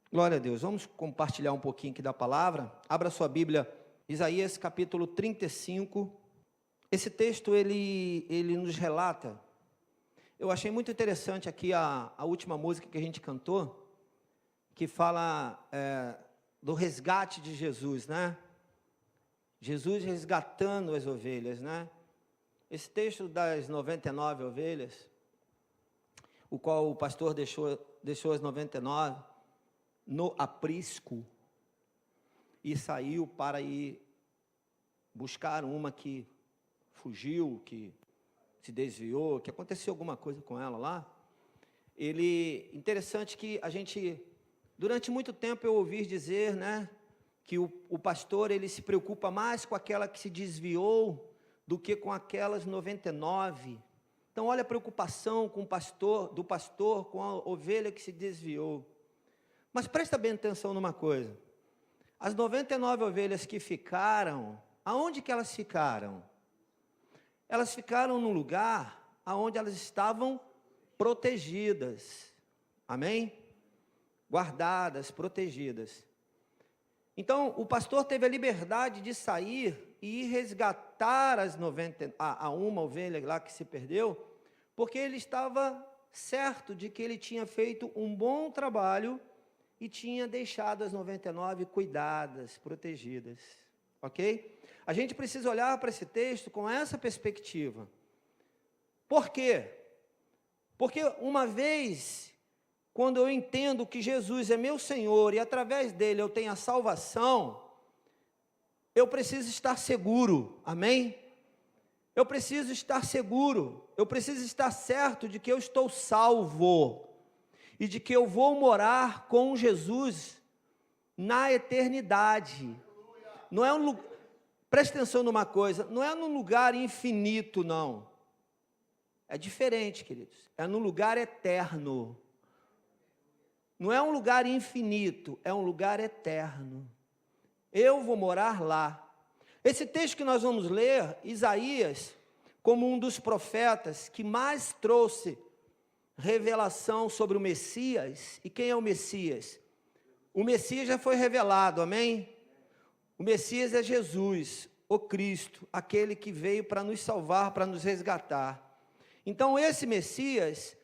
Glória a Deus. Vamos compartilhar um pouquinho aqui da palavra. Abra sua Bíblia, Isaías capítulo 35. Esse texto, ele nos relata. Eu achei muito interessante aqui a última música que a gente cantou, que fala do resgate de Jesus, né? Jesus resgatando as ovelhas, né? Esse texto das 99 ovelhas, o qual o pastor deixou as 99 no aprisco e saiu para ir buscar uma que fugiu, que se desviou, que aconteceu alguma coisa com ela lá. Interessante que a gente, durante muito tempo eu ouvi dizer, né, que o pastor, ele se preocupa mais com aquela que se desviou do que com aquelas 99. Então olha a preocupação do pastor com a ovelha que se desviou. Mas presta bem atenção numa coisa, as 99 ovelhas que ficaram, aonde que elas ficaram? Elas ficaram num lugar onde elas estavam protegidas, amém? Guardadas, protegidas. Então o pastor teve a liberdade de sair e ir resgatar uma ovelha lá que se perdeu, porque ele estava certo de que ele tinha feito um bom trabalho e tinha deixado as 99 cuidadas, protegidas, ok? A gente precisa olhar para esse texto com essa perspectiva. Por quê? Porque uma vez, quando eu entendo que Jesus é meu Senhor e através dele eu tenho a salvação, eu preciso estar seguro, amém? Eu preciso estar seguro, eu preciso estar certo de que eu estou salvo e de que eu vou morar com Jesus na eternidade. Não é presta atenção numa coisa, não é num lugar infinito, não. É diferente, queridos. É num lugar eterno. Não é um lugar infinito, é um lugar eterno. Eu vou morar lá. Esse texto que nós vamos ler, Isaías, como um dos profetas que mais trouxe revelação sobre o Messias. E quem é o Messias? O Messias já foi revelado, amém? O Messias é Jesus, o Cristo, aquele que veio para nos salvar, para nos resgatar. Então esse Messias,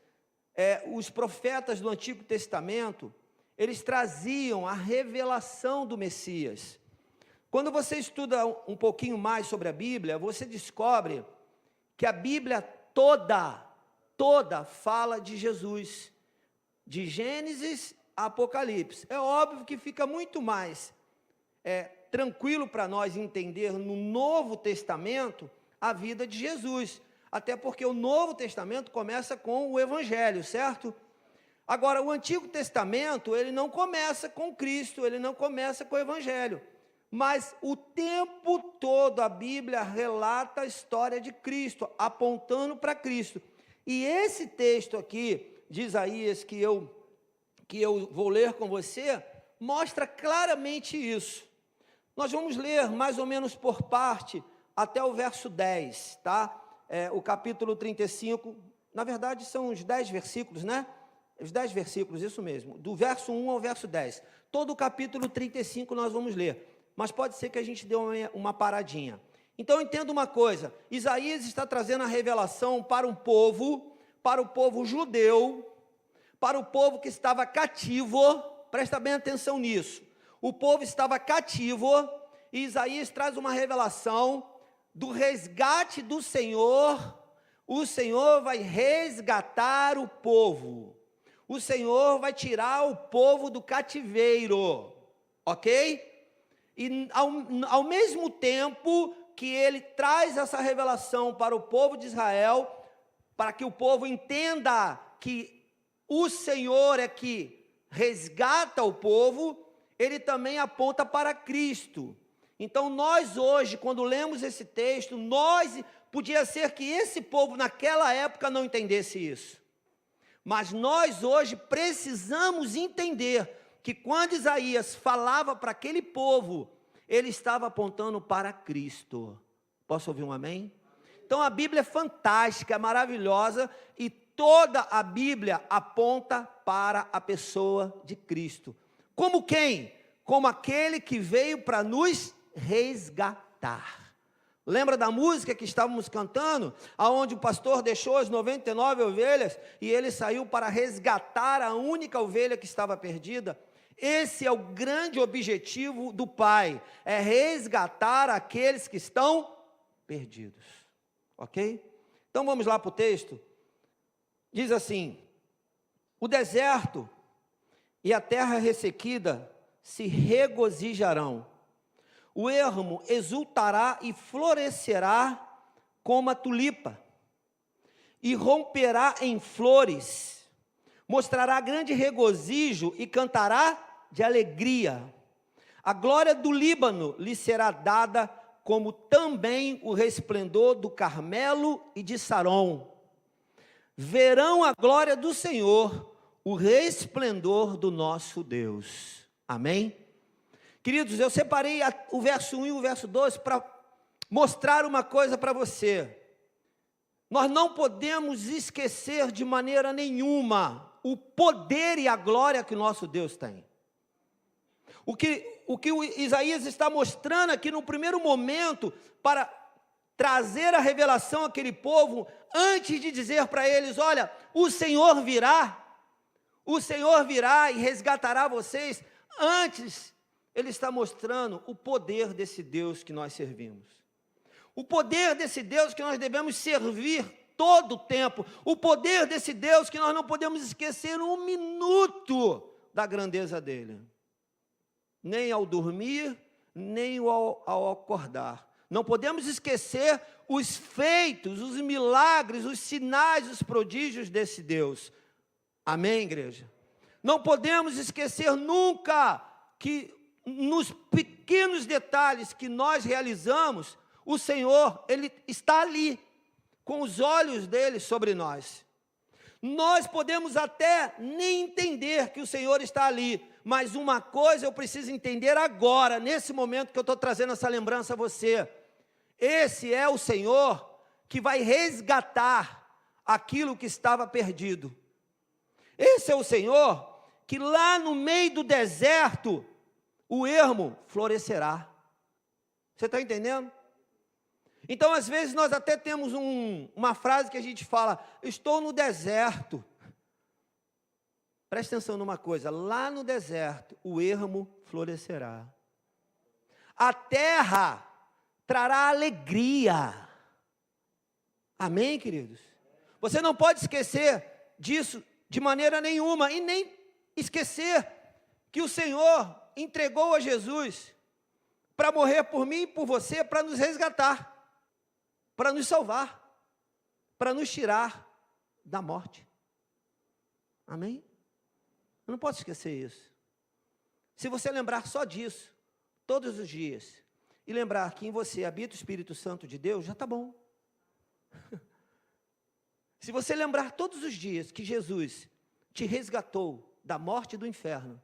os profetas do Antigo Testamento, eles traziam a revelação do Messias. Quando você estuda um pouquinho mais sobre a Bíblia, você descobre que a Bíblia toda fala de Jesus, de Gênesis a Apocalipse. É óbvio que fica muito mais tranquilo para nós entender no Novo Testamento a vida de Jesus, até porque o Novo Testamento começa com o Evangelho, certo? Agora, o Antigo Testamento, ele não começa com Cristo, ele não começa com o Evangelho, mas o tempo todo a Bíblia relata a história de Cristo, apontando para Cristo. E esse texto aqui de Isaías que eu vou ler com você, mostra claramente isso. Nós vamos ler mais ou menos por parte até o verso 10, tá? O capítulo 35, na verdade são os 10 versículos, né? Os 10 versículos, isso mesmo, do verso 1 ao verso 10. Todo o capítulo 35 nós vamos ler, mas pode ser que a gente dê uma paradinha. Então entenda uma coisa, Isaías está trazendo a revelação para o povo judeu, para o povo que estava cativo, presta bem atenção nisso, o povo estava cativo, e Isaías traz uma revelação do resgate do Senhor. O Senhor vai resgatar o povo, o Senhor vai tirar o povo do cativeiro, ok? E ao mesmo tempo que ele traz essa revelação para o povo de Israel, para que o povo entenda que o Senhor é que resgata o povo, ele também aponta para Cristo. Então nós hoje, quando lemos esse texto, podia ser que esse povo naquela época não entendesse isso, mas nós hoje precisamos entender que quando Isaías falava para aquele povo, ele estava apontando para Cristo. Posso ouvir um amém? Então a Bíblia é fantástica, é maravilhosa, e toda a Bíblia aponta para a pessoa de Cristo. Como quem? Como aquele que veio para nos resgatar. Lembra da música que estávamos cantando? Aonde o pastor deixou as 99 ovelhas e ele saiu para resgatar a única ovelha que estava perdida? Esse é o grande objetivo do Pai, é resgatar aqueles que estão perdidos. Ok? Então vamos lá para o texto. Diz assim: o deserto e a terra ressequida se regozijarão. O ermo exultará e florescerá como a tulipa, e romperá em flores, mostrará grande regozijo e cantará de alegria. A glória do Líbano lhe será dada, como também o resplendor do Carmelo e de Saron. Verão a glória do Senhor, o resplendor do nosso Deus. Amém? Queridos, eu separei o verso 1 e o verso 2 para mostrar uma coisa para você. Nós não podemos esquecer de maneira nenhuma o poder e a glória que o nosso Deus tem. O que Isaías está mostrando aqui no primeiro momento, para trazer a revelação àquele povo, antes de dizer para eles: olha, o Senhor virá e resgatará vocês. Antes, ele está mostrando o poder desse Deus que nós servimos, o poder desse Deus que nós devemos servir todo o tempo, o poder desse Deus que nós não podemos esquecer um minuto da grandeza dele, nem ao dormir, nem ao acordar. Não podemos esquecer os feitos, os milagres, os sinais, os prodígios desse Deus. Amém, igreja? Não podemos esquecer nunca que nos pequenos detalhes que nós realizamos, o Senhor, Ele está ali, com os olhos dele sobre nós. Nós podemos até nem entender que o Senhor está ali, mas uma coisa eu preciso entender agora, nesse momento que eu estou trazendo essa lembrança a você. Esse é o Senhor que vai resgatar aquilo que estava perdido. Esse é o Senhor que lá no meio do deserto, o ermo florescerá. Você está entendendo? Então, às vezes, nós até temos uma frase que a gente fala: estou no deserto. Presta atenção numa coisa: lá no deserto, o ermo florescerá. A terra trará alegria. Amém, queridos? Você não pode esquecer disso de maneira nenhuma, e nem esquecer que o Senhor entregou a Jesus para morrer por mim e por você, para nos resgatar, para nos salvar, para nos tirar da morte. Amém? Eu não posso esquecer isso. Se você lembrar só disso, todos os dias, e lembrar que em você habita o Espírito Santo de Deus, já está bom. Se você lembrar todos os dias que Jesus te resgatou da morte e do inferno,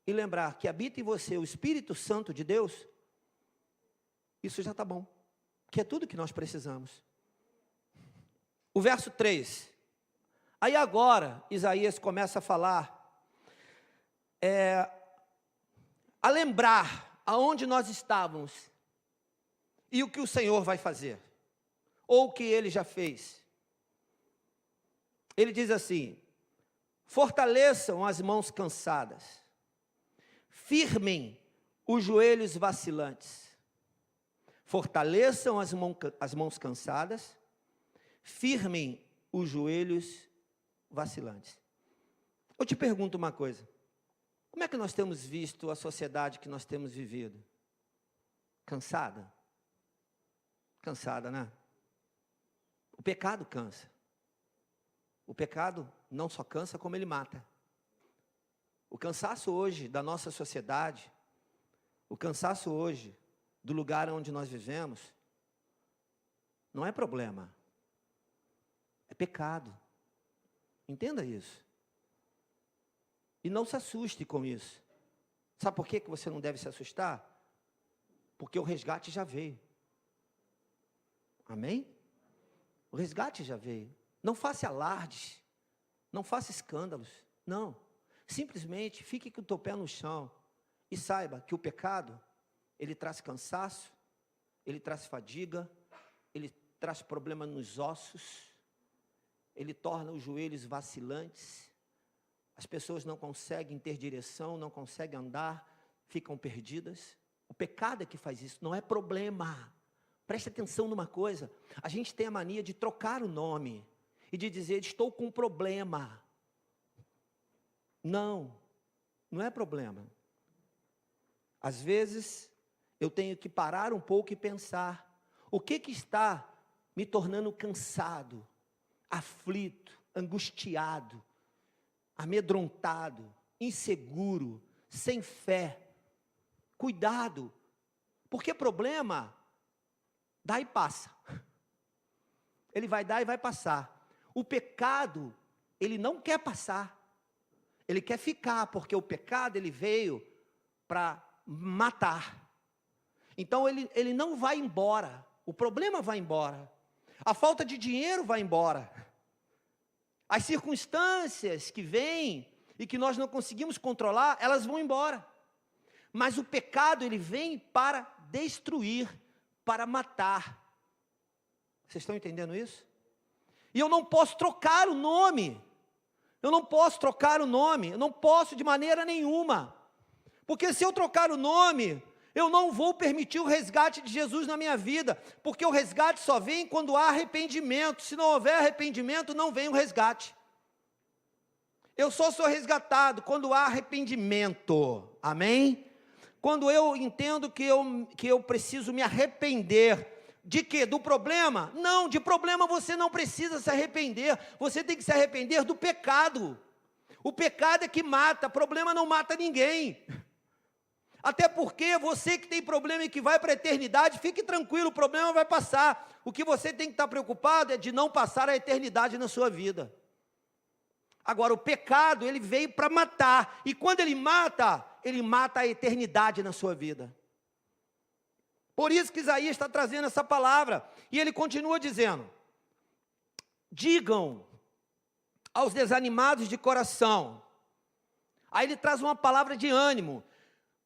e lembrar que habita em você o Espírito Santo de Deus, isso já está bom, que é tudo que nós precisamos. O verso 3, aí agora Isaías começa a falar, a lembrar aonde nós estávamos, e o que o Senhor vai fazer, ou o que Ele já fez. Ele diz assim: fortaleçam as mãos cansadas, firmem os joelhos vacilantes. Fortaleçam as mãos cansadas, firmem os joelhos vacilantes. Eu te pergunto uma coisa: como é que nós temos visto a sociedade que nós temos vivido? Cansada? Cansada, né? O pecado cansa. O pecado não só cansa, como ele mata. O cansaço hoje da nossa sociedade, o cansaço hoje do lugar onde nós vivemos, não é problema, é pecado. Entenda isso. E não se assuste com isso. Sabe por que você não deve se assustar? Porque o resgate já veio. Amém? O resgate já veio. Não faça alardes, não faça escândalos, não. Simplesmente fique com o teu pé no chão e saiba que o pecado, ele traz cansaço, ele traz fadiga, ele traz problema nos ossos, ele torna os joelhos vacilantes, as pessoas não conseguem ter direção, não conseguem andar, ficam perdidas. O pecado é que faz isso, não é problema. Preste atenção numa coisa, a gente tem a mania de trocar o nome e de dizer, estou com um problema. Não é problema. Às vezes, eu tenho que parar um pouco e pensar, o que está me tornando cansado, aflito, angustiado, amedrontado, inseguro, sem fé? Cuidado, porque problema dá e passa. Ele vai dar e vai passar. O pecado, ele não quer passar. Ele quer ficar, porque o pecado, ele veio para matar. Então, ele não vai embora. O problema vai embora. A falta de dinheiro vai embora. As circunstâncias que vêm e que nós não conseguimos controlar, elas vão embora. Mas o pecado, ele vem para destruir, para matar. Vocês estão entendendo isso? E eu não posso trocar o nome. Eu não posso trocar o nome. Eu não posso de maneira nenhuma. Porque se eu trocar o nome, eu não vou permitir o resgate de Jesus na minha vida. Porque o resgate só vem quando há arrependimento. Se não houver arrependimento, não vem o resgate. Eu só sou resgatado quando há arrependimento. Amém? Quando eu entendo que eu preciso me arrepender. De quê? Do problema? Não, de problema você não precisa se arrepender. Você tem que se arrepender do pecado. O pecado é que mata, problema não mata ninguém. Até porque você que tem problema e que vai para a eternidade, fique tranquilo, o problema vai passar. O que você tem que estar preocupado é de não passar a eternidade na sua vida. Agora, o pecado, ele veio para matar. E quando ele mata a eternidade na sua vida. Por isso que Isaías está trazendo essa palavra. E ele continua dizendo, digam aos desanimados de coração. Aí ele traz uma palavra de ânimo.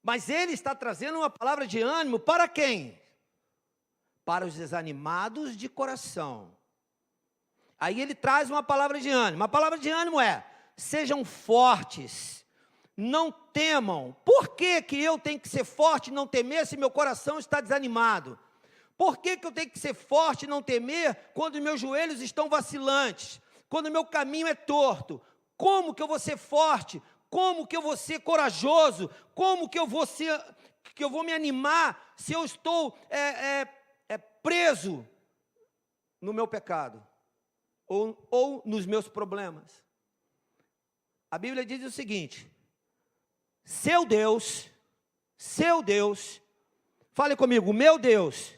Mas ele está trazendo uma palavra de ânimo para quem? Para os desanimados de coração. Aí ele traz uma palavra de ânimo. A palavra de ânimo é, sejam fortes. Não temam. Por que eu tenho que ser forte e não temer se meu coração está desanimado? Por que eu tenho que ser forte e não temer quando meus joelhos estão vacilantes? Quando meu caminho é torto? Como que eu vou ser forte? Como que eu vou ser corajoso? Como que eu vou me animar se eu estou preso no meu pecado? Ou nos meus problemas? A Bíblia diz o seguinte, seu Deus, fale comigo, meu Deus,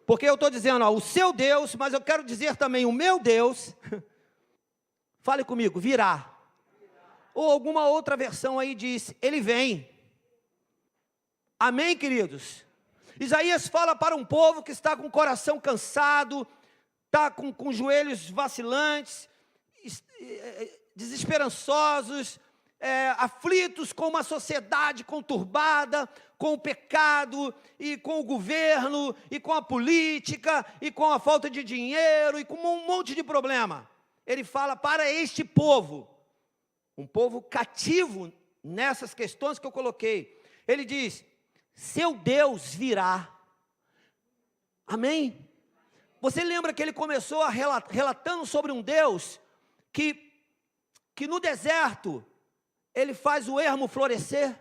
porque eu estou dizendo, o seu Deus, mas eu quero dizer também o meu Deus, fale comigo, virá, ou alguma outra versão aí diz, ele vem, amém, queridos? Isaías fala para um povo que está com o coração cansado, está com joelhos vacilantes, desesperançosos, aflitos com uma sociedade conturbada, com o pecado, e com o governo, e com a política, e com a falta de dinheiro, e com um monte de problema. Ele fala para este povo, um povo cativo nessas questões que eu coloquei. Ele diz, seu Deus virá. Amém? Você lembra que ele começou relatando sobre um Deus que no deserto, ele faz o ermo florescer.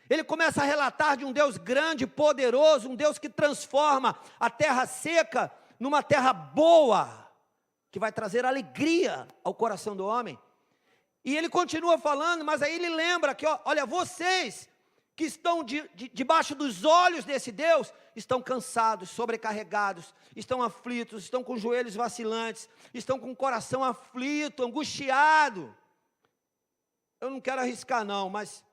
Ele começa a relatar de um Deus grande, poderoso, um Deus que transforma a terra seca numa terra boa, que vai trazer alegria ao coração do homem. E ele continua falando, mas aí ele lembra que, olha, vocês que estão debaixo dos olhos desse Deus, estão cansados, sobrecarregados, estão aflitos, estão com joelhos vacilantes, estão com o coração aflito, angustiado. Eu não quero arriscar não, mas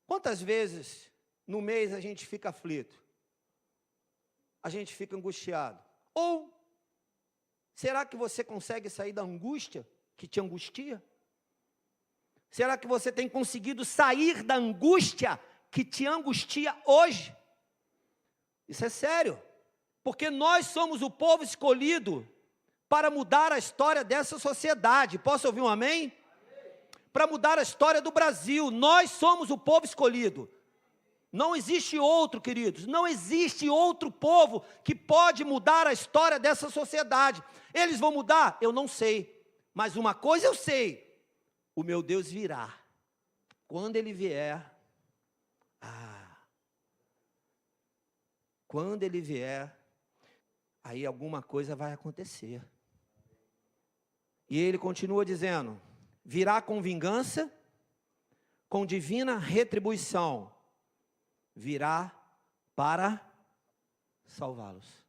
quantas vezes no mês a gente fica aflito? A gente fica angustiado? Ou será que você consegue sair da angústia que te angustia? Será que você tem conseguido sair da angústia que te angustia hoje? Isso é sério, porque nós somos o povo escolhido para mudar a história dessa sociedade. Posso ouvir um amém? Para mudar a história do Brasil, nós somos o povo escolhido. Não existe outro, queridos, não existe outro povo que pode mudar a história dessa sociedade. Eles vão mudar? Eu não sei, mas uma coisa eu sei, o meu Deus virá. Quando Ele vier, quando Ele vier, aí alguma coisa vai acontecer. E Ele continua dizendo, virá com vingança, com divina retribuição, virá para salvá-los.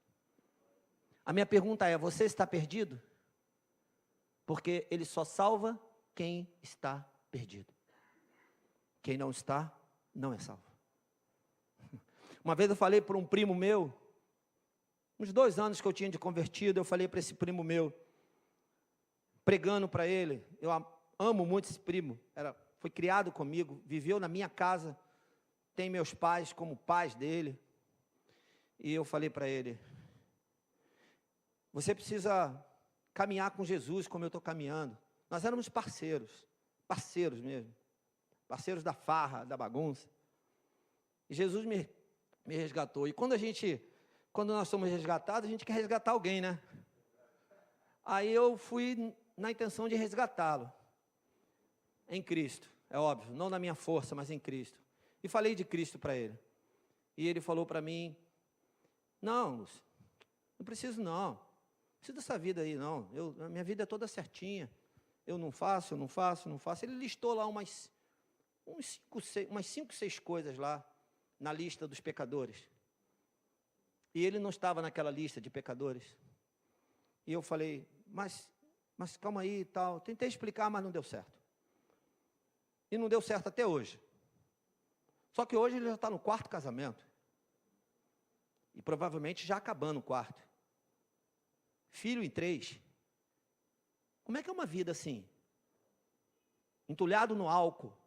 A minha pergunta é, você está perdido? Porque Ele só salva quem está perdido. Quem não está, não é salvo. Uma vez eu falei para um primo meu, uns 2 anos que eu tinha de convertido, eu falei para esse primo meu, pregando para ele, eu amo muito esse primo, foi criado comigo, viveu na minha casa, tem meus pais como pais dele, e eu falei para ele, você precisa caminhar com Jesus como eu estou caminhando. Nós éramos parceiros mesmo, parceiros da farra, da bagunça, e Jesus me resgatou, e quando nós somos resgatados, a gente quer resgatar alguém, né? Aí eu fui na intenção de resgatá-lo, em Cristo, é óbvio, não na minha força, mas em Cristo, e falei de Cristo para ele, e ele falou para mim, não, Lúcio, não preciso dessa vida aí não, a minha vida é toda certinha, eu não faço, ele listou lá umas 5, 6 coisas lá, na lista dos pecadores, e ele não estava naquela lista de pecadores, e eu falei, mas calma aí e tal, tentei explicar, mas não deu certo, e não deu certo até hoje, só que hoje ele já está no 4º casamento, e provavelmente já acabando o 4º, filho em 3, como é que é uma vida assim, entulhado no álcool,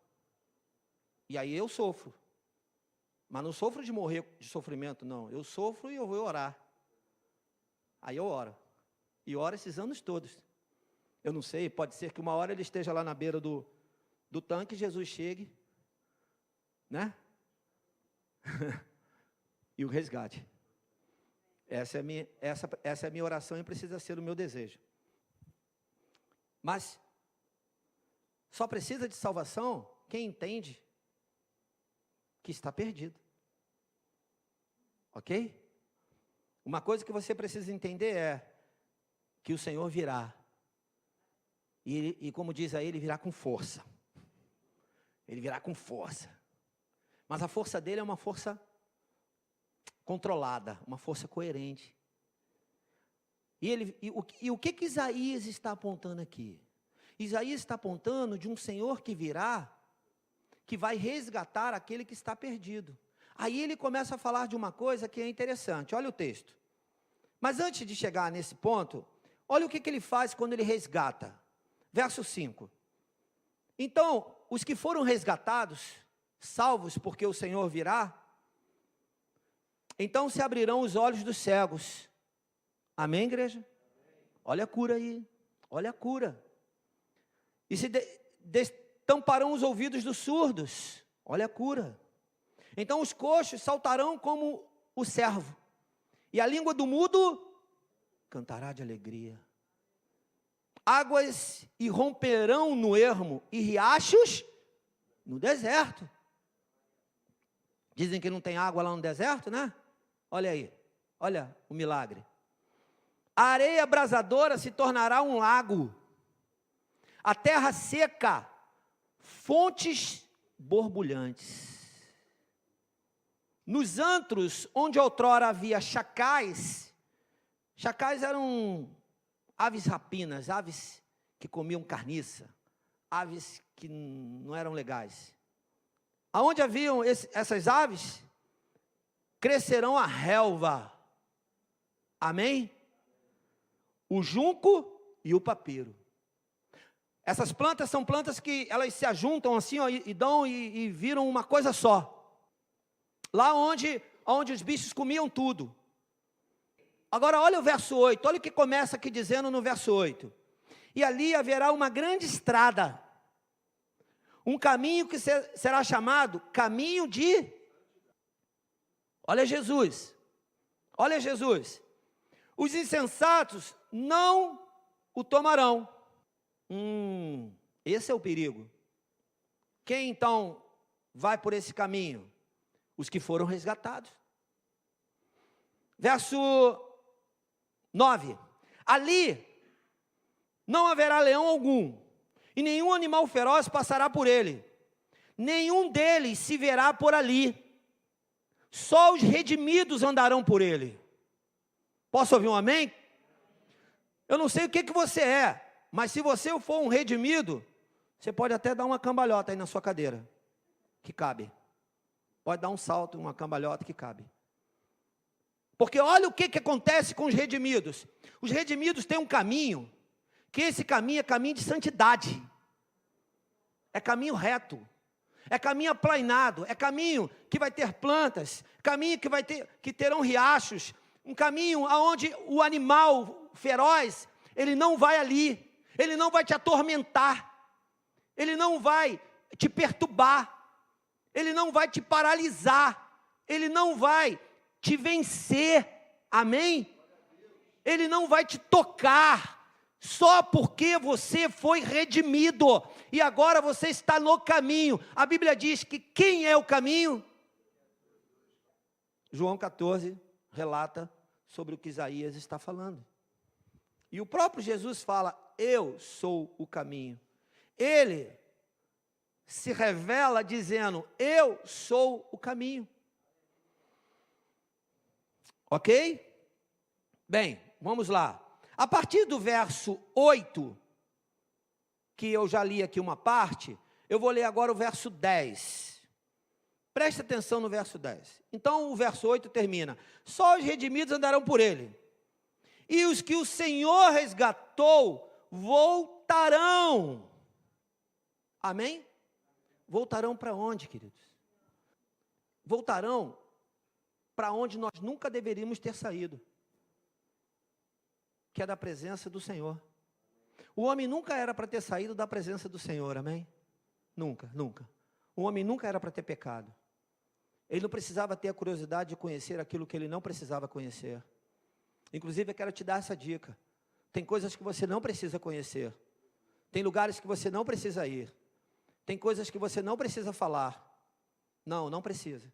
e aí eu sofro, mas não sofro de morrer de sofrimento, não. Eu sofro e eu vou orar. Aí eu oro. E oro esses anos todos. Eu não sei, pode ser que uma hora ele esteja lá na beira do tanque, Jesus chegue, né? E o resgate. Essa é a minha oração e precisa ser o meu desejo. Mas só precisa de salvação quem entende que está perdido. Ok? Uma coisa que você precisa entender é que o Senhor virá. E como diz aí, Ele virá com força. Ele virá com força. Mas a força dele é uma força controlada, uma força coerente. E o que Isaías está apontando aqui? Isaías está apontando de um Senhor que virá, que vai resgatar aquele que está perdido. Aí ele começa a falar de uma coisa que é interessante, olha o texto. Mas antes de chegar nesse ponto, olha o que ele faz quando ele resgata. Verso 5. Então, os que foram resgatados, salvos porque o Senhor virá, então se abrirão os olhos dos cegos. Amém, igreja? Olha a cura aí, olha a cura. E se tamparão os ouvidos dos surdos, olha a cura. Então os coxos saltarão como o servo, e a língua do mudo cantará de alegria. Águas irromperão no ermo, e riachos no deserto. Dizem que não tem água lá no deserto, né? Olha aí, olha o milagre. A areia abrasadora se tornará um lago, a terra seca, fontes borbulhantes. Nos antros, onde outrora havia chacais eram aves rapinas, aves que comiam carniça, aves que não eram legais. Aonde haviam essas aves, crescerão a relva, amém? O junco e o papiro. Essas plantas são plantas que elas se ajuntam assim, ó, e viram uma coisa só. Lá onde os bichos comiam tudo. Agora olha o verso 8, olha o que começa aqui dizendo no verso 8. E ali haverá uma grande estrada, um caminho que será chamado caminho de... Olha Jesus, olha Jesus. Os insensatos não o tomarão. Esse é o perigo. Quem então vai por esse caminho? Os que foram resgatados. Verso 9. Ali não haverá leão algum, e nenhum animal feroz passará por ele. Nenhum deles se verá por ali. Só os redimidos andarão por ele. Posso ouvir um amém? Eu não sei o que você é, mas se você for um redimido, você pode até dar uma cambalhota aí na sua cadeira, que cabe. Pode dar um salto, uma cambalhota que cabe. Porque olha o que acontece com os redimidos. Os redimidos têm um caminho, que esse caminho é caminho de santidade. É caminho reto. É caminho aplainado. É caminho que vai ter plantas. Caminho que terão riachos. Um caminho onde o animal feroz, ele não vai ali. Ele não vai te atormentar. Ele não vai te perturbar. Ele não vai te paralisar. Ele não vai te vencer. Amém? Ele não vai te tocar. Só porque você foi redimido. E agora você está no caminho. A Bíblia diz que quem é o caminho? João 14 relata sobre o que Isaías está falando. E o próprio Jesus fala, eu sou o caminho. Ele se revela dizendo, eu sou o caminho. Ok? Bem, vamos lá. A partir do verso 8, que eu já li aqui uma parte, eu vou ler agora o verso 10. Preste atenção no verso 10. Então o verso 8 termina, só os redimidos andarão por ele. E os que o Senhor resgatou voltarão. Amém? Voltarão para onde, queridos? Voltarão para onde nós nunca deveríamos ter saído, que é da presença do Senhor. O homem nunca era para ter saído da presença do Senhor, amém? Nunca, nunca. O homem nunca era para ter pecado. Ele não precisava ter a curiosidade de conhecer aquilo que ele não precisava conhecer. Inclusive, eu quero te dar essa dica. Tem coisas que você não precisa conhecer. Tem lugares que você não precisa ir. Tem coisas que você não precisa falar. Não, não precisa.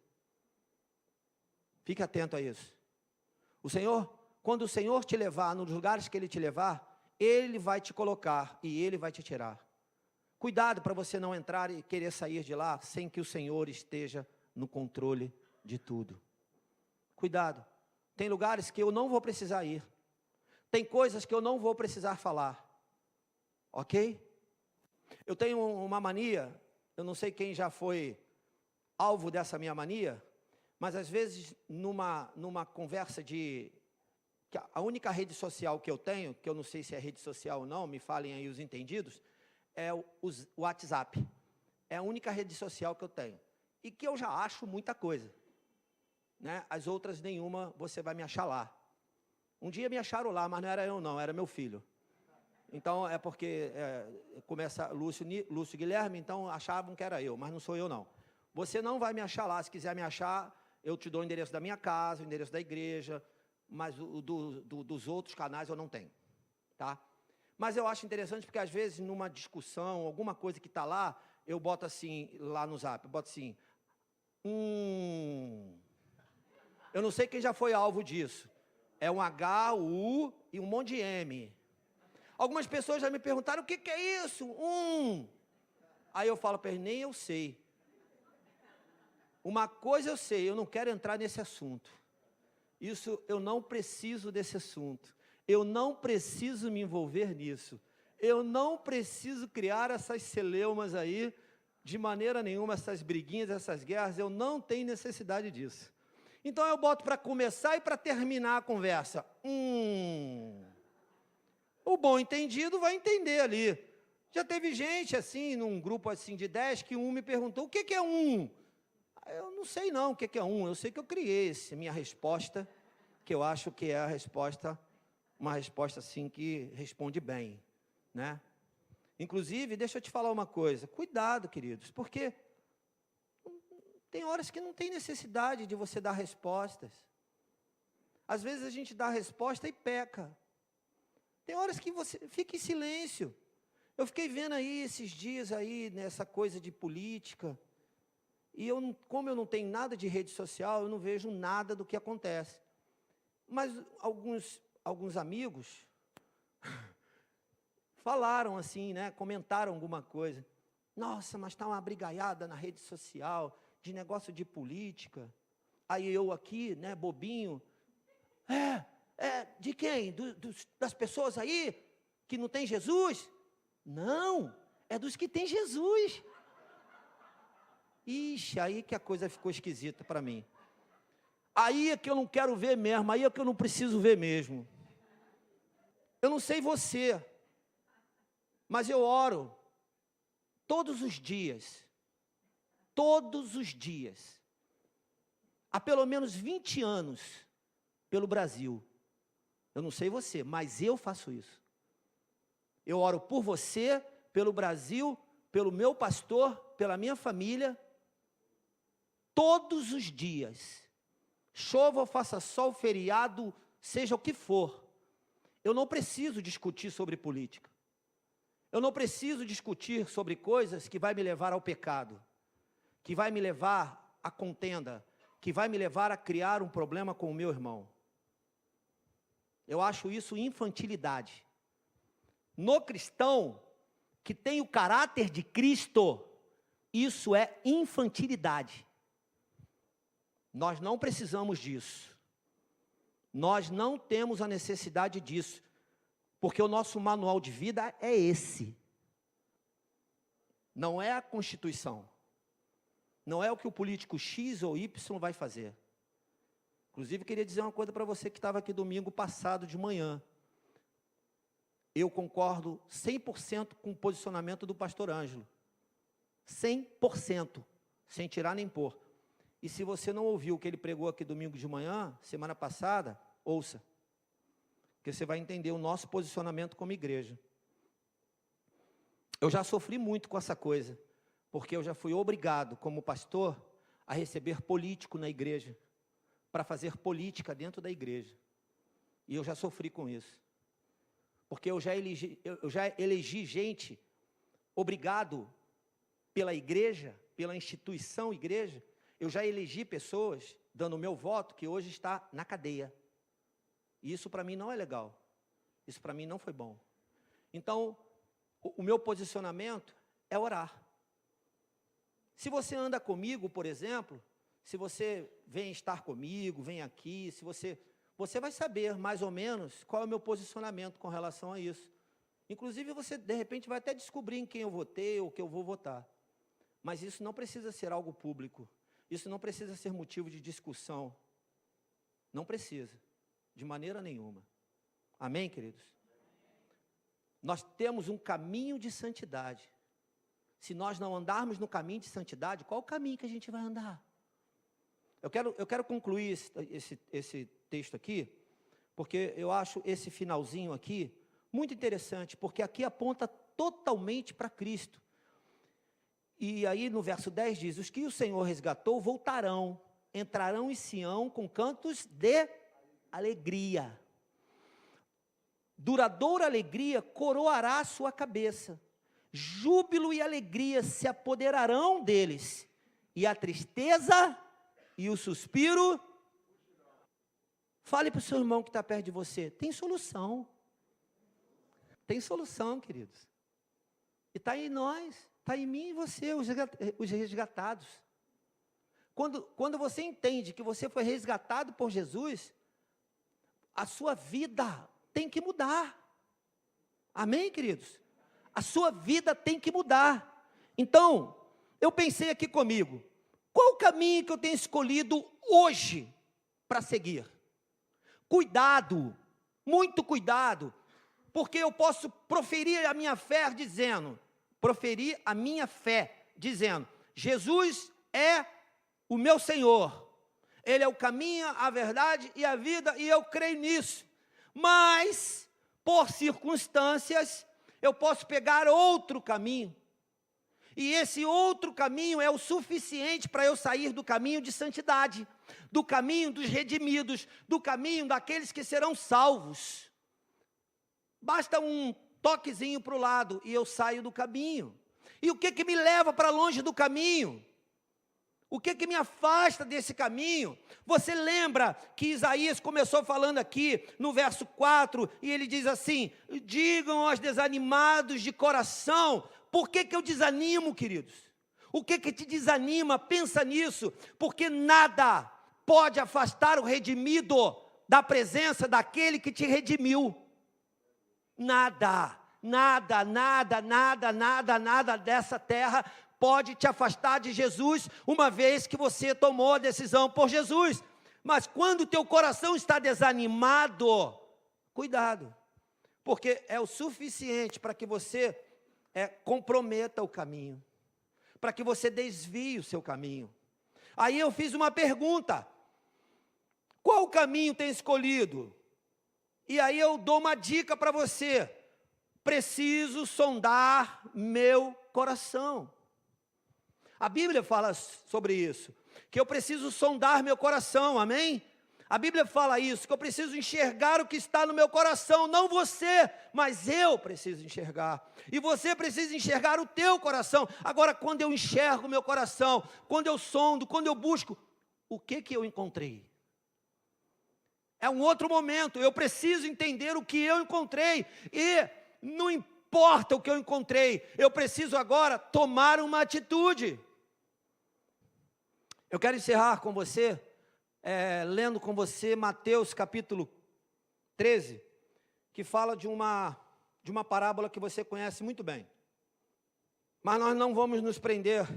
Fique atento a isso. O Senhor, quando o Senhor te levar nos lugares que Ele te levar, Ele vai te colocar e Ele vai te tirar. Cuidado para você não entrar e querer sair de lá sem que o Senhor esteja no controle de tudo. Cuidado. Tem lugares que eu não vou precisar ir. Tem coisas que eu não vou precisar falar. Ok? Eu tenho uma mania, eu não sei quem já foi alvo dessa minha mania, mas às vezes numa conversa de... A única rede social que eu tenho, que eu não sei se é rede social ou não, me falem aí os entendidos, é o WhatsApp. É a única rede social que eu tenho. E que eu já acho muita coisa. Né? As outras nenhuma, você vai me achar lá. Um dia me acharam lá, mas não era eu não, era meu filho. Então é porque começa Lúcio Guilherme, então achavam que era eu, mas não sou eu não. Você não vai me achar lá, se quiser me achar, eu te dou o endereço da minha casa, o endereço da igreja, mas dos outros canais eu não tenho, tá? Mas eu acho interessante porque às vezes numa discussão, alguma coisa que está lá, eu boto assim, lá no Zap, eu boto assim, eu não sei quem já foi alvo disso, é um H, U e um monte de M. Algumas pessoas já me perguntaram, o que é isso? Aí eu falo para eles, nem eu sei. Uma coisa eu sei, eu não quero entrar nesse assunto. Isso, eu não preciso desse assunto. Eu não preciso me envolver nisso. Eu não preciso criar essas celeumas aí, de maneira nenhuma, essas briguinhas, essas guerras, eu não tenho necessidade disso. Então eu boto para começar e para terminar a conversa. O bom entendido vai entender ali. Já teve gente assim, num grupo assim de 10, que um me perguntou, o que é um? Eu não sei não o que é um, eu sei que eu criei essa minha resposta, que eu acho que é a resposta, uma resposta assim que responde bem, né? Inclusive, deixa eu te falar uma coisa, cuidado, queridos, porque tem horas que não tem necessidade de você dar respostas. Às vezes a gente dá a resposta e peca. Tem horas que você fica em silêncio. Eu fiquei vendo aí esses dias aí, nessa coisa de política, e como eu não tenho nada de rede social, eu não vejo nada do que acontece. Mas alguns amigos falaram assim, né, comentaram alguma coisa. Nossa, mas está uma brigaiada na rede social, de negócio de política. Aí eu aqui, né, bobinho, de quem? Das pessoas aí que não tem Jesus? Não, é dos que tem Jesus. Ixi, aí que a coisa ficou esquisita para mim. Aí é que eu não quero ver mesmo, aí é que eu não preciso ver mesmo. Eu não sei você, mas eu oro todos os dias, há pelo menos 20 anos, pelo Brasil. Eu não sei você, mas eu faço isso. Eu oro por você, pelo Brasil, pelo meu pastor, pela minha família, todos os dias. Chova ou faça sol, feriado, seja o que for. Eu não preciso discutir sobre política. Eu não preciso discutir sobre coisas que vai me levar ao pecado, que vai me levar à contenda, que vai me levar a criar um problema com o meu irmão. Eu acho isso infantilidade. No cristão, que tem o caráter de Cristo, isso é infantilidade. Nós não precisamos disso. Nós não temos a necessidade disso, porque o nosso manual de vida é esse. Não é a Constituição. Não é o que o político X ou Y vai fazer. Inclusive, queria dizer uma coisa para você que estava aqui domingo passado de manhã. Eu concordo 100% com o posicionamento do pastor Ângelo. 100%, sem tirar nem pôr. E se você não ouviu o que ele pregou aqui domingo de manhã, semana passada, ouça. Porque você vai entender o nosso posicionamento como igreja. Eu já sofri muito com essa coisa, porque eu já fui obrigado, como pastor, a receber político na igreja, para fazer política dentro da igreja. E eu já sofri com isso. Porque eu já elegi gente, obrigado pela igreja, pela instituição igreja, eu já elegi pessoas, dando o meu voto, que hoje está na cadeia. E isso para mim não é legal. Isso para mim não foi bom. Então, o meu posicionamento é orar. Se você anda comigo, por exemplo, se você vem estar comigo, vem aqui, se você vai saber mais ou menos qual é o meu posicionamento com relação a isso. Inclusive, você de repente vai até descobrir em quem eu votei ou que eu vou votar. Mas isso não precisa ser algo público. Isso não precisa ser motivo de discussão. Não precisa, de maneira nenhuma. Amém, queridos? Nós temos um caminho de santidade. Se nós não andarmos no caminho de santidade, qual o caminho que a gente vai andar? Eu quero concluir esse texto aqui, porque eu acho esse finalzinho aqui muito interessante, porque aqui aponta totalmente para Cristo. E aí no verso 10 diz, os que o Senhor resgatou voltarão, entrarão em Sião com cantos de alegria. Duradoura alegria coroará a sua cabeça. Júbilo e alegria se apoderarão deles. E a tristeza e o suspiro. Fale para o seu irmão que está perto de você. Tem solução. Tem solução, queridos. E está em nós. Está em mim e você, os resgatados. Quando você entende que você foi resgatado por Jesus, a sua vida tem que mudar. Amém, queridos? A sua vida tem que mudar. Então, eu pensei aqui comigo, qual o caminho que eu tenho escolhido hoje para seguir? Cuidado, muito cuidado. Porque eu posso proferir a minha fé dizendo, Jesus é o meu Senhor. Ele é o caminho, a verdade e a vida, e eu creio nisso. Mas, por circunstâncias, eu posso pegar outro caminho. E esse outro caminho é o suficiente para eu sair do caminho de santidade, do caminho dos redimidos, do caminho daqueles que serão salvos. Basta um toquezinho para o lado e eu saio do caminho. E o que me leva para longe do caminho? O que me afasta desse caminho? Você lembra que Isaías começou falando aqui no verso 4, e ele diz assim: digam aos desanimados de coração. Por que eu desanimo, queridos? O que te desanima? Pensa nisso, porque nada pode afastar o redimido da presença daquele que te redimiu. Nada dessa terra pode te afastar de Jesus, uma vez que você tomou a decisão por Jesus. Mas quando o teu coração está desanimado, cuidado, porque é o suficiente para que você comprometa o caminho, para que você desvie o seu caminho. Aí eu fiz uma pergunta: qual caminho tem escolhido? E aí eu dou uma dica para você: preciso sondar meu coração. A Bíblia fala sobre isso, que eu preciso sondar meu coração, amém? A Bíblia fala isso, que eu preciso enxergar o que está no meu coração, não você, mas eu preciso enxergar. E você precisa enxergar o teu coração. Agora, quando eu enxergo o meu coração, quando eu sondo, quando eu busco, o que eu encontrei? É um outro momento, eu preciso entender o que eu encontrei. E não importa o que eu encontrei, eu preciso agora tomar uma atitude. Eu quero encerrar com você, lendo com você Mateus capítulo 13, que fala de uma parábola que você conhece muito bem. Mas nós não vamos nos prender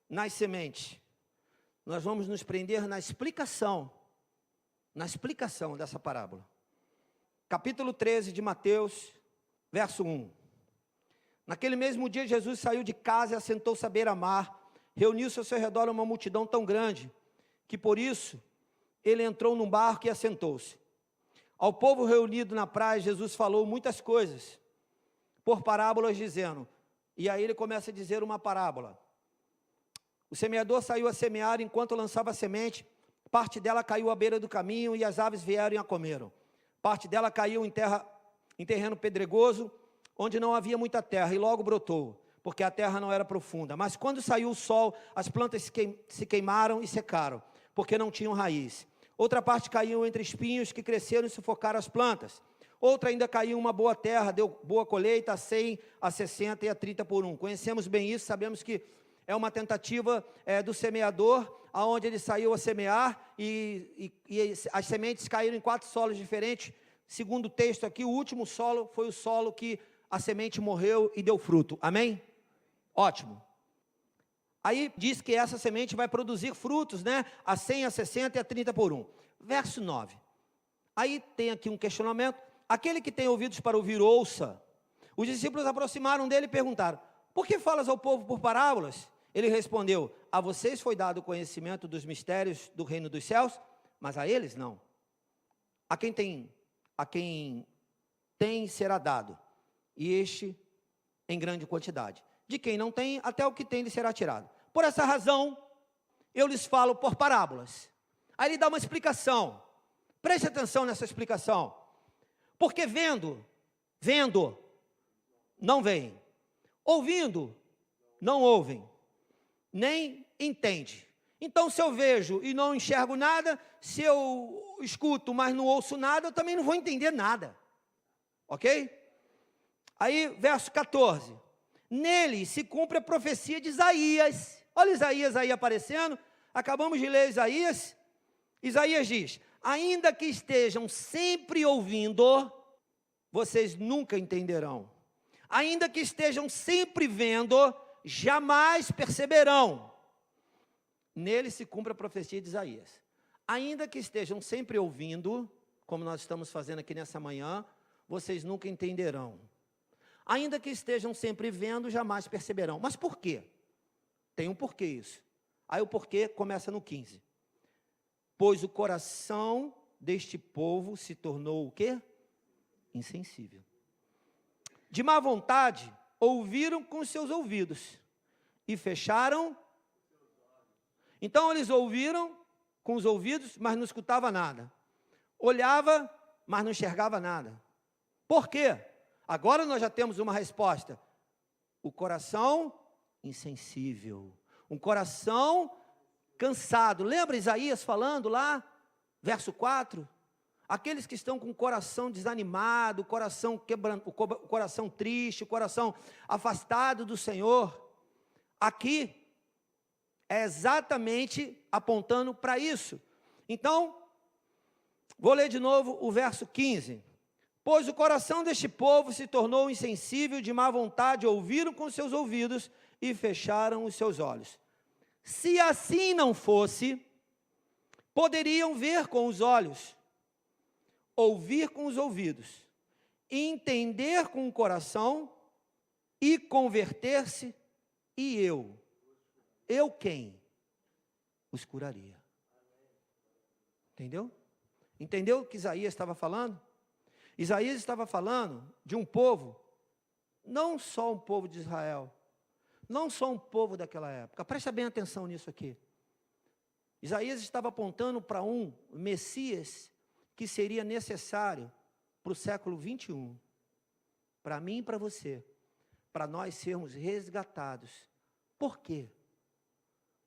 nas sementes, nós vamos nos prender na explicação dessa parábola. Capítulo 13 de Mateus, verso 1. Naquele mesmo dia Jesus saiu de casa e assentou-se à beira-mar. Reuniu-se ao seu redor uma multidão tão grande, que por isso ele entrou num barco e assentou-se. Ao povo reunido na praia, Jesus falou muitas coisas, por parábolas dizendo, e aí ele começa a dizer uma parábola. O semeador saiu a semear, enquanto lançava a semente, parte dela caiu à beira do caminho, e as aves vieram e a comeram. Parte dela caiu em terreno pedregoso, onde não havia muita terra, e logo brotou, porque a terra não era profunda. Mas quando saiu o sol, as plantas se queimaram e secaram, porque não tinham raiz. Outra parte caiu entre espinhos que cresceram e sufocaram as plantas. Outra ainda caiu em uma boa terra, deu boa colheita, a 100, a 60 e a 30 por 1. Conhecemos bem isso, sabemos que é uma tentativa do semeador, aonde ele saiu a semear e as sementes caíram em 4 solos diferentes. Segundo o texto aqui, o último solo foi o solo que a semente morreu e deu fruto. Amém? Ótimo. Aí diz que essa semente vai produzir frutos, né? A 100, a 60 e a 30 por 1. Verso 9. Aí tem aqui um questionamento. Aquele que tem ouvidos para ouvir, ouça. Os discípulos aproximaram dele e perguntaram: por que falas ao povo por parábolas? Ele respondeu: a vocês foi dado o conhecimento dos mistérios do reino dos céus, mas a eles não. A quem tem será dado, e este em grande quantidade. De quem não tem, até o que tem lhe será tirado. Por essa razão, eu lhes falo por parábolas. Aí ele dá uma explicação. Preste atenção nessa explicação. Porque vendo, não veem. Ouvindo, não ouvem. Nem entende. Então, se eu vejo e não enxergo nada, se eu escuto, mas não ouço nada, eu também não vou entender nada. Ok? Aí, verso 14. Nele se cumpre a profecia de Isaías. Olha Isaías aí aparecendo. Acabamos de ler Isaías. Isaías diz: ainda que estejam sempre ouvindo, vocês nunca entenderão. Ainda que estejam sempre vendo, jamais perceberão. Nele se cumpre a profecia de Isaías. Ainda que estejam sempre ouvindo, como nós estamos fazendo aqui nessa manhã, vocês nunca entenderão. Ainda que estejam sempre vendo, jamais perceberão. Mas por quê? Tem um porquê isso. Aí o porquê começa no 15. Pois o coração deste povo se tornou o quê? Insensível. De má vontade, ouviram com seus ouvidos e fecharam. Então eles ouviram com os ouvidos, mas não escutava nada. Olhava, mas não enxergava nada. Por quê? Agora nós já temos uma resposta. O coração insensível. Um coração cansado. Lembra Isaías falando lá, verso 4? Aqueles que estão com o coração desanimado, o coração quebrando, o coração triste, o coração afastado do Senhor. Aqui é exatamente apontando para isso. Então, vou ler de novo o verso 15. Pois o coração deste povo se tornou insensível, de má vontade, ouviram com seus ouvidos e fecharam os seus olhos. Se assim não fosse, poderiam ver com os olhos, ouvir com os ouvidos, entender com o coração e converter-se, e eu quem? Os curaria. Entendeu? Entendeu o que Isaías estava falando? Isaías estava falando de um povo, não só um povo de Israel, não só um povo daquela época. Presta bem atenção nisso aqui. Isaías estava apontando para um Messias que seria necessário para o século 21, para mim e para você, para nós sermos resgatados. Por quê?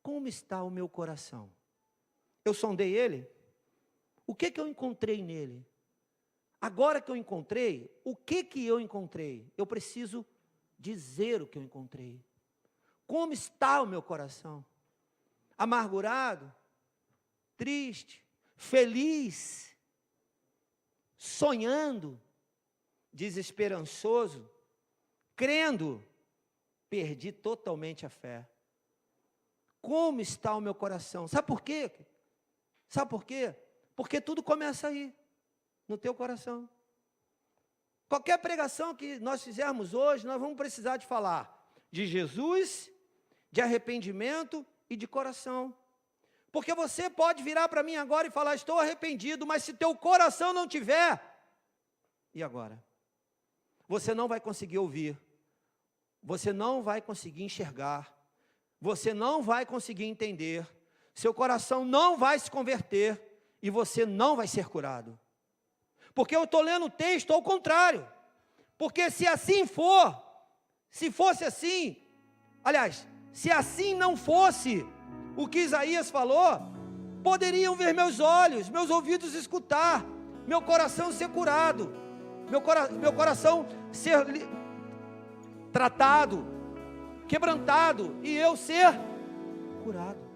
Como está o meu coração? Eu sondei ele? O que eu encontrei nele? Agora que eu encontrei, o que eu encontrei? Eu preciso dizer o que eu encontrei. Como está o meu coração? Amargurado? Triste? Feliz? Sonhando? Desesperançoso? Crendo? Perdi totalmente a fé. Como está o meu coração? Sabe por quê? Sabe por quê? Porque tudo começa aí, no teu coração. Qualquer pregação que nós fizermos hoje, nós vamos precisar de falar de Jesus, de arrependimento e de coração. Porque você pode virar para mim agora e falar, estou arrependido, mas se teu coração não tiver, e agora? Você não vai conseguir ouvir, você não vai conseguir enxergar, você não vai conseguir entender, seu coração não vai se converter e você não vai ser curado. Porque eu estou lendo o texto ao contrário. Porque se assim for, se fosse assim, aliás, se assim não fosse o que Isaías falou, poderiam ver meus olhos, meus ouvidos escutar, meu coração ser curado, meu coração ser tratado, quebrantado, e eu ser curado.